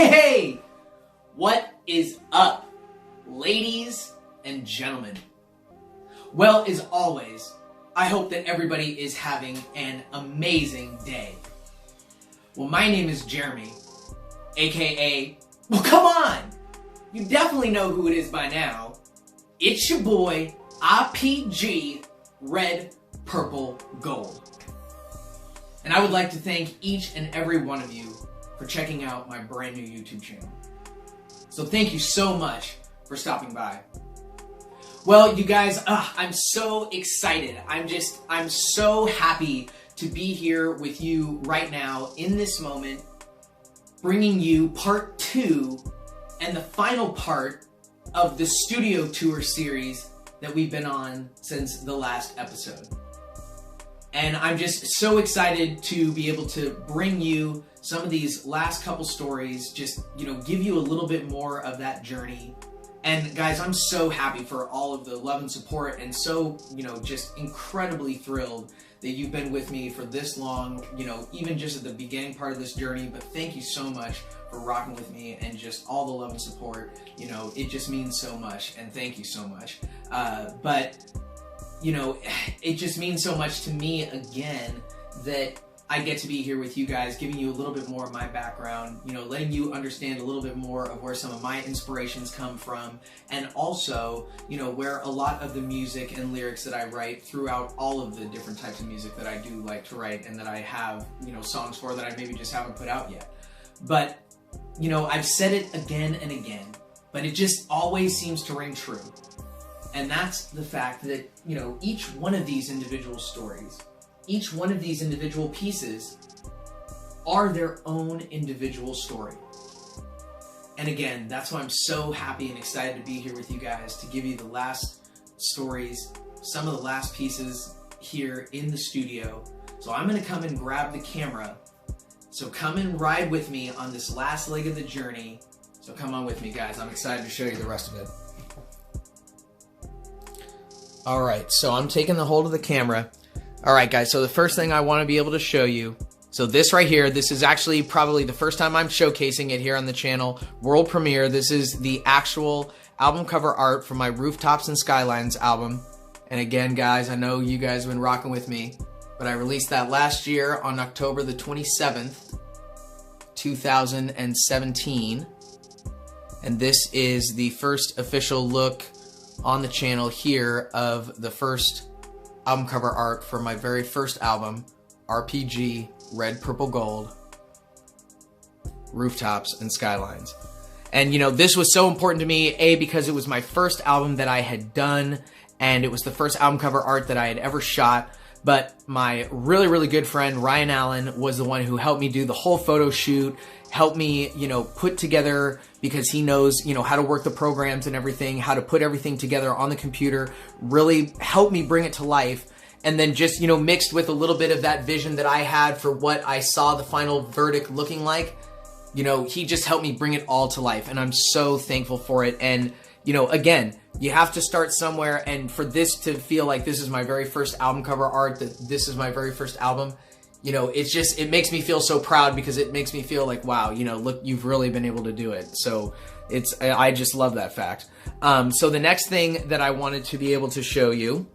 Hey! What is up, ladies and gentlemen? Well, as always, I hope that everybody is having an amazing day. Well, my name is Jeremy, aka, well, come on! You definitely know who it is by now. It's your boy, IPG, Red, Purple, Gold. And I would like to thank each and every one of you for checking out my brand new YouTube channel. So thank you so much for stopping by. Well, you guys, I'm so excited. I'm so happy to be here with you right now in this moment, bringing you part 2 and the final part of the Studio Tour series that we've been on since the last episode. And I'm just so excited to be able to bring you some of these last couple stories, just, give you a little bit more of that journey. And guys, I'm so happy for all of the love and support, and so, just incredibly thrilled that you've been with me for this long, even just at the beginning part of this journey. But thank you so much for rocking with me and just all the love and support. It just means so much, and thank you so much. It just means so much to me, again, that I get to be here with you guys, giving you a little bit more of my background, letting you understand a little bit more of where some of my inspirations come from, and also, where a lot of the music and lyrics that I write throughout all of the different types of music that I do like to write and that I have, songs for that I maybe just haven't put out yet. But, I've said it again and again, but it just always seems to ring true. And that's the fact that, each one of these individual stories, each one of these individual pieces are their own individual story. And again, that's why I'm so happy and excited to be here with you guys to give you the last stories, some of the last pieces here in the studio. So I'm going to come and grab the camera. So come and ride with me on this last leg of the journey. So come on with me, guys. I'm excited to show you the rest of it. All right, so I'm taking the hold of the camera. All right, guys, so the first thing I want to be able to show you, so this right here, this is actually probably the first time I'm showcasing it here on the channel, world premiere. This is the actual album cover art for my Rooftops and Skylines album. And again, guys, I know you guys have been rocking with me, but I released that last year on October the 27th, 2017. And this is the first official look on the channel here of the first album cover art for my very first album, RPG, Red, Purple, Gold, Rooftops and Skylines. And this was so important to me, A, because it was my first album that I had done, and it was the first album cover art that I had ever shot. But my really, really good friend, Ryan Allen, was the one who helped me do the whole photo shoot, helped me, put together, because he knows, how to work the programs and everything, how to put everything together on the computer, really helped me bring it to life. And then just, mixed with a little bit of that vision that I had for what I saw the final verdict looking like, he just helped me bring it all to life. And I'm so thankful for it. And, again, you have to start somewhere, and for this to feel like this is my very first album cover art, that this is my very first album, it makes me feel so proud, because it makes me feel like, wow, look, you've really been able to do it. So I just love that fact. So the next thing that I wanted to be able to show you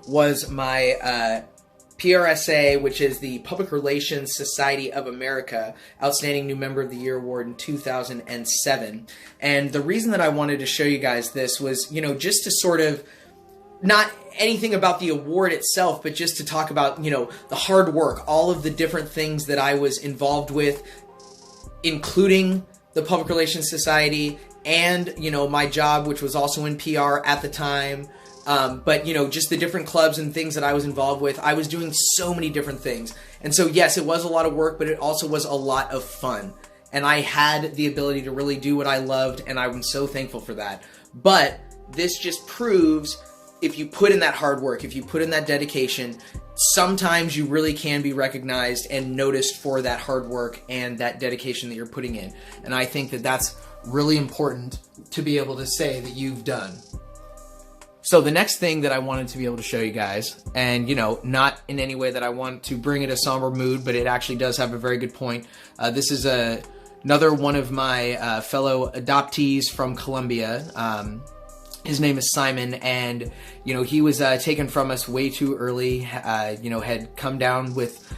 was my PRSA, which is the Public Relations Society of America Outstanding New Member of the Year Award in 2007. And the reason that I wanted to show you guys this was, just to sort of, not anything about the award itself, but just to talk about, the hard work, all of the different things that I was involved with, including the Public Relations Society and, my job, which was also in PR at the time. But, just the different clubs and things that I was involved with. I was doing so many different things. And so, yes, it was a lot of work, but it also was a lot of fun. And I had the ability to really do what I loved, and I'm so thankful for that. But this just proves, if you put in that hard work, if you put in that dedication, sometimes you really can be recognized and noticed for that hard work and that dedication that you're putting in. And I think that that's really important to be able to say that you've done. So the next thing that I wanted to be able to show you guys, and not in any way that I want to bring it a somber mood, but it actually does have a very good point. This is a another one of my fellow adoptees from Colombia. His name is Simon, and, you know, he was taken from us way too early, you know, had come down with,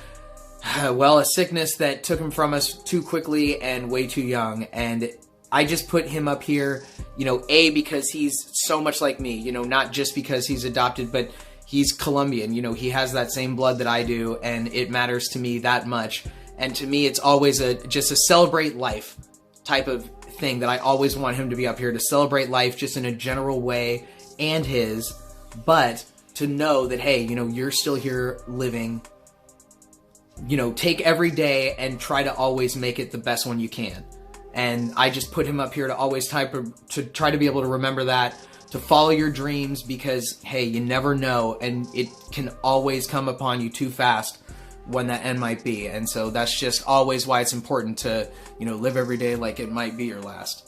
well, a sickness that took him from us too quickly and way too young. And I just put him up here, you know, A, because he's so much like me, you know, not just because he's adopted, but he's Colombian. You know, he has that same blood that I do, and it matters to me that much. And to me, it's always just a celebrate life type of thing that I always want him to be up here, to celebrate life just in a general way, and his, but to know that, hey, you know, you're still here living. You know, take every day and try to always make it the best one you can. And I just put him up here to always try to be able to remember that, to follow your dreams, because, hey, you never know, and it can always come upon you too fast when that end might be. And so that's just always why it's important to, you know, live every day like it might be your last.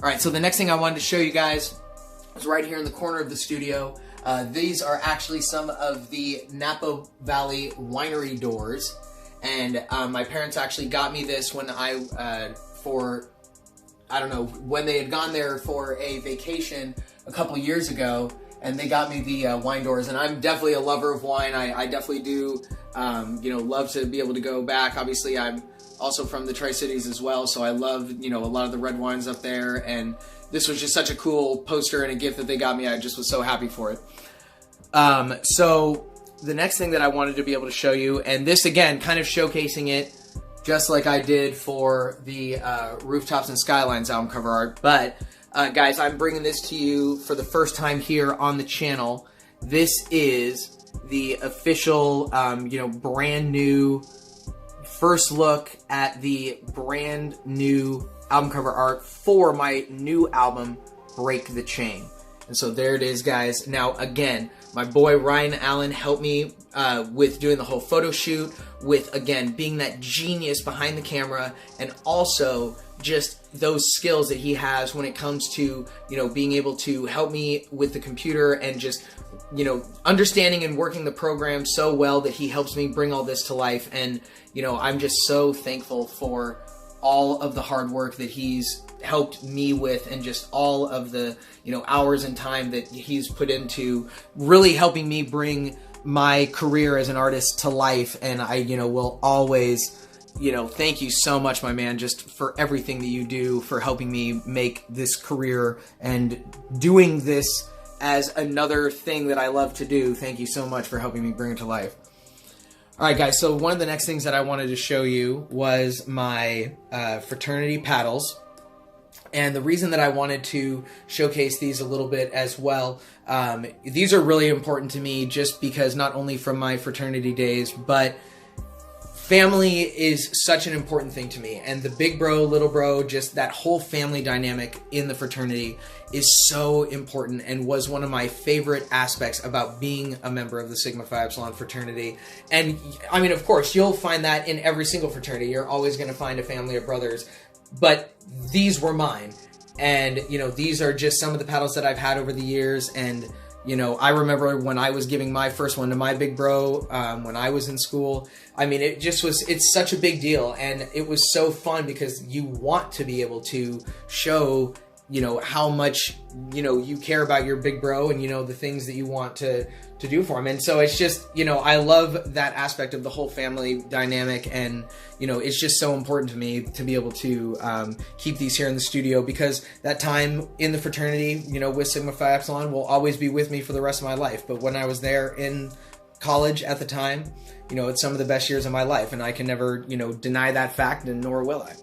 All right, so the next thing I wanted to show you guys is right here in the corner of the studio. These are actually some of the Napa Valley winery doors. And my parents actually got me this when I don't know, when they had gone there for a vacation a couple years ago, and they got me the wine doors. And I'm definitely a lover of wine. I definitely do, you know, love to be able to go back. Obviously, I'm also from the Tri-Cities as well, so I love, you know, a lot of the red wines up there. And this was just such a cool poster and a gift that they got me. I just was so happy for it. So the next thing that I wanted to be able to show you, and this again, kind of showcasing it, just like I did for the Rooftops and Skylines album cover art. But guys, I'm bringing this to you for the first time here on the channel. This is the official, you know, brand new first look at the brand new album cover art for my new album, Break the Chain. And so there it is, guys. Now, again, my boy Ryan Allen helped me with doing the whole photo shoot, with, again, being that genius behind the camera, and also just those skills that he has when it comes to, you know, being able to help me with the computer and just, you know, understanding and working the program so well that he helps me bring all this to life. And, you know, I'm just so thankful for all of the hard work that he's helped me with, and just all of the, you know, hours and time that he's put into really helping me bring my career as an artist to life. And I, you know, will always, you know, thank you so much, my man, just for everything that you do, for helping me make this career and doing this as another thing that I love to do. Thank you so much for helping me bring it to life. All right, guys, so one of the next things that I wanted to show you was my fraternity paddles. And the reason that I wanted to showcase these a little bit as well, these are really important to me just because not only from my fraternity days, but family is such an important thing to me. And the big bro, little bro, just that whole family dynamic in the fraternity is so important, and was one of my favorite aspects about being a member of the Sigma Phi Epsilon fraternity. And I mean, of course, you'll find that in every single fraternity. You're always going to find a family of brothers. But these were mine. And, you know, these are just some of the paddles that I've had over the years. And, you know, I remember when I was giving my first one to my big bro, when I was in school. I mean, it just was, it's such a big deal. And it was so fun because you want to be able to show, you know, how much, you know, you care about your big bro, and, you know, the things that you want to do for him. And so it's just, you know, I love that aspect of the whole family dynamic. And, you know, it's just so important to me to be able to keep these here in the studio, because that time in the fraternity, you know, with Sigma Phi Epsilon will always be with me for the rest of my life. But when I was there in college at the time, you know, it's some of the best years of my life, and I can never, you know, deny that fact, and nor will I.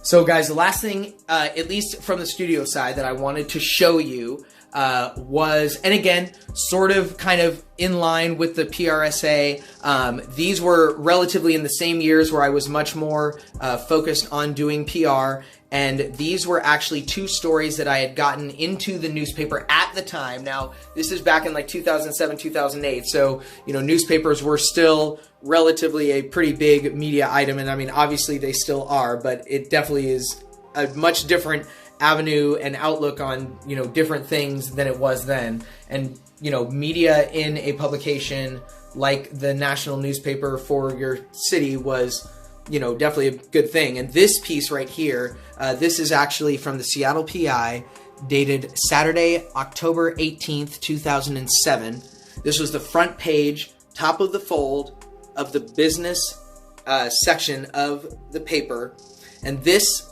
So guys, the last thing, at least from the studio side, that I wanted to show you was, and again, sort of kind of in line with the PRSA, these were relatively in the same years where I was much more focused on doing PR, and these were actually two stories that I had gotten into the newspaper at the time. Now, this is back in like 2007, 2008, so, you know, newspapers were still relatively a pretty big media item, and I mean, obviously they still are, but it definitely is a much different avenue and outlook on, you know, different things than it was then. And, you know, media in a publication like the national newspaper for your city was you know, definitely a good thing. And this piece right here, this is actually from the Seattle PI, dated Saturday, October 18th, 2007. This was the front page, top of the fold of the business section of the paper. And this,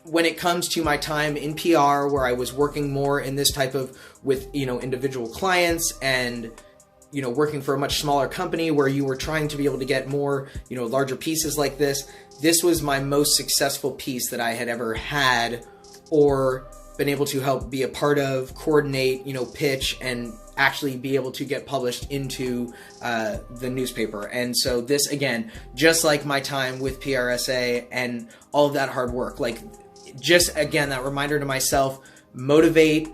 when it comes to my time in PR, where I was working more in this type of, with, you know, individual clients, and, you know, working for a much smaller company where you were trying to be able to get more, you know, larger pieces like this, this was my most successful piece that I had ever had or been able to help be a part of, coordinate, you know, pitch, and actually be able to get published into the newspaper. And so this, again, just like my time with PRSA and all of that hard work, like, just again, that reminder to myself, motivate,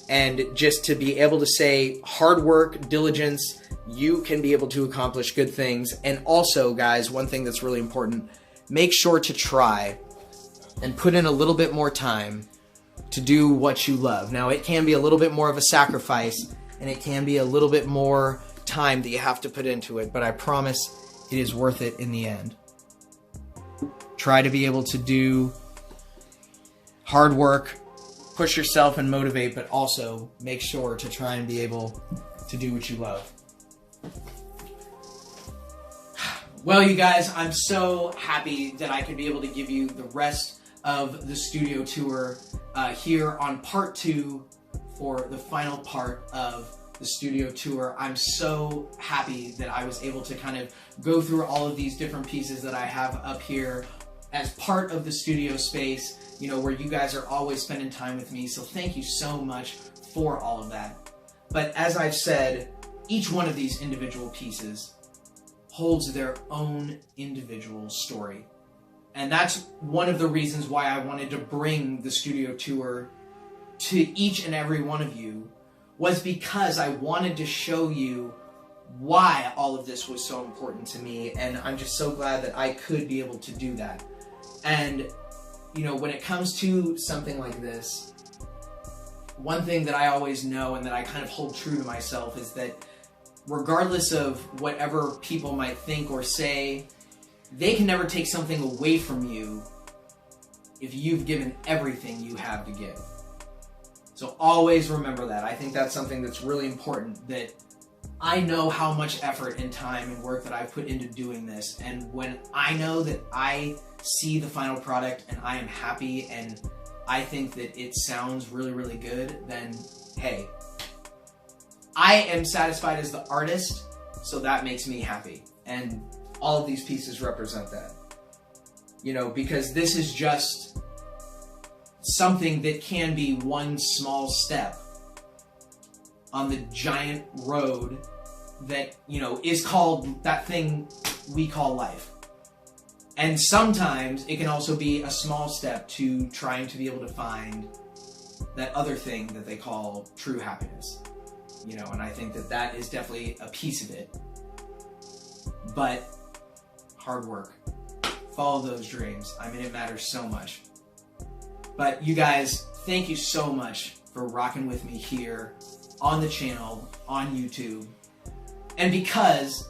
and just to be able to say hard work, diligence, you can be able to accomplish good things. And also, guys, one thing that's really important, make sure to try and put in a little bit more time to do what you love. Now, it can be a little bit more of a sacrifice, and it can be a little bit more time that you have to put into it, but I promise it is worth it in the end. Try to be able to do hard work, push yourself and motivate, but also make sure to try and be able to do what you love. Well, you guys, I'm so happy that I could be able to give you the rest of the studio tour here on part 2 for the final part of the studio tour. I'm so happy that I was able to kind of go through all of these different pieces that I have up here as part of the studio space, you know, where you guys are always spending time with me. So thank you so much for all of that. But as I've said, each one of these individual pieces holds their own individual story. And that's one of the reasons why I wanted to bring the studio tour to each and every one of you, was because I wanted to show you why all of this was so important to me. And I'm just so glad that I could be able to do that. And, you know, when it comes to something like this, one thing that I always know and that I kind of hold true to myself is that regardless of whatever people might think or say, they can never take something away from you if you've given everything you have to give. So always remember that. I think that's something that's really important, that I know how much effort and time and work that I've put into doing this. And when I know that I see the final product and I am happy and I think that it sounds really, really good, then hey, I am satisfied as the artist, so that makes me happy. And all of these pieces represent that. You know, because this is just something that can be one small step on the giant road that, you know, is called that thing we call life. And sometimes it can also be a small step to trying to be able to find that other thing that they call true happiness. You know, and I think that that is definitely a piece of it. But hard work. Follow those dreams. I mean, it matters so much. But you guys, thank you so much for rocking with me here on the channel, on YouTube. And because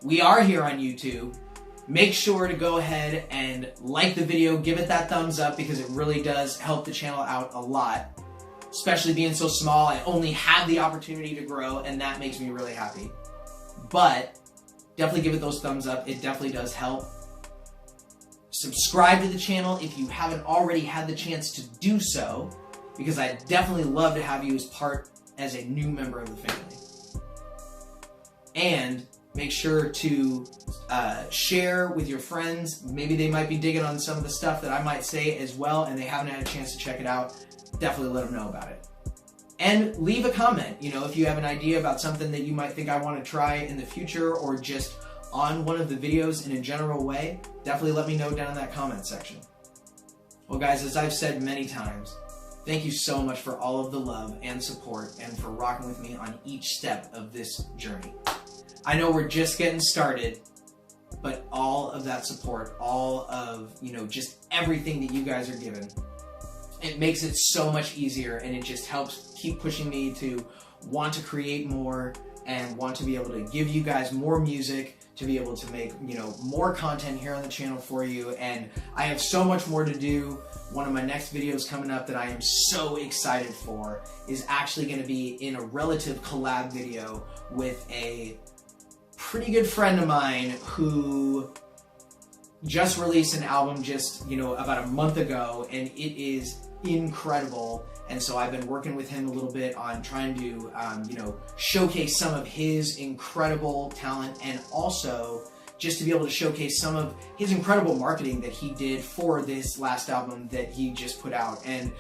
we are here on YouTube, make sure to go ahead and like the video, give it that thumbs up, because it really does help the channel out a lot. Especially being so small, I only have the opportunity to grow, and that makes me really happy. But definitely give it those thumbs up. It definitely does help. Subscribe to the channel if you haven't already had the chance to do so, because I'd definitely love to have you as a new member of the family. And make sure to share with your friends. Maybe they might be digging on some of the stuff that I might say as well, and they haven't had a chance to check it out. Definitely let them know about it. And leave a comment, you know, if you have an idea about something that you might think I want to try in the future, or just on one of the videos in a general way, definitely let me know down in that comment section. Well guys, as I've said many times, thank you so much for all of the love and support, and for rocking with me on each step of this journey. I know we're just getting started, but all of that support, all of, you know, just everything that you guys are giving, it makes it so much easier, and it just helps keep pushing me to want to create more and want to be able to give you guys more music, to be able to make, you know, more content here on the channel for you. And I have so much more to do. One of my next videos coming up that I am so excited for is actually going to be in a relative collab video with a pretty good friend of mine who just released an album just, you know, about a month ago, and it is incredible. And so I've been working with him a little bit on trying to, you know, showcase some of his incredible talent, and also just to be able to showcase some of his incredible marketing that he did for this last album that he just put out. And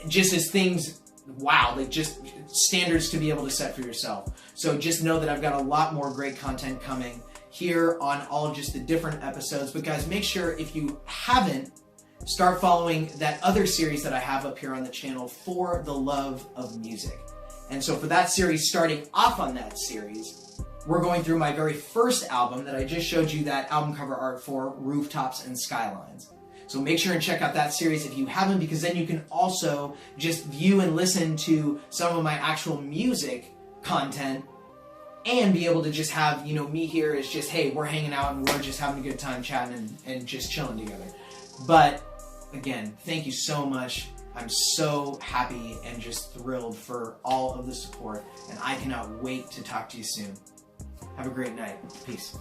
just as things, wow, like just standards to be able to set for yourself. So just know that I've got a lot more great content coming here on all just the different episodes. But guys, make sure if you haven't, start following that other series that I have up here on the channel, For the Love of Music. And so for that series, starting off on that series, we're going through my very first album that I just showed you that album cover art for, Rooftops and Skylines. So make sure and check out that series if you haven't, because then you can also just view and listen to some of my actual music content and be able to just have, you know, me here is just, hey, we're hanging out and we're just having a good time chatting and just chilling together. But again, thank you so much. I'm so happy and just thrilled for all of the support, and I cannot wait to talk to you soon. Have a great night. Peace.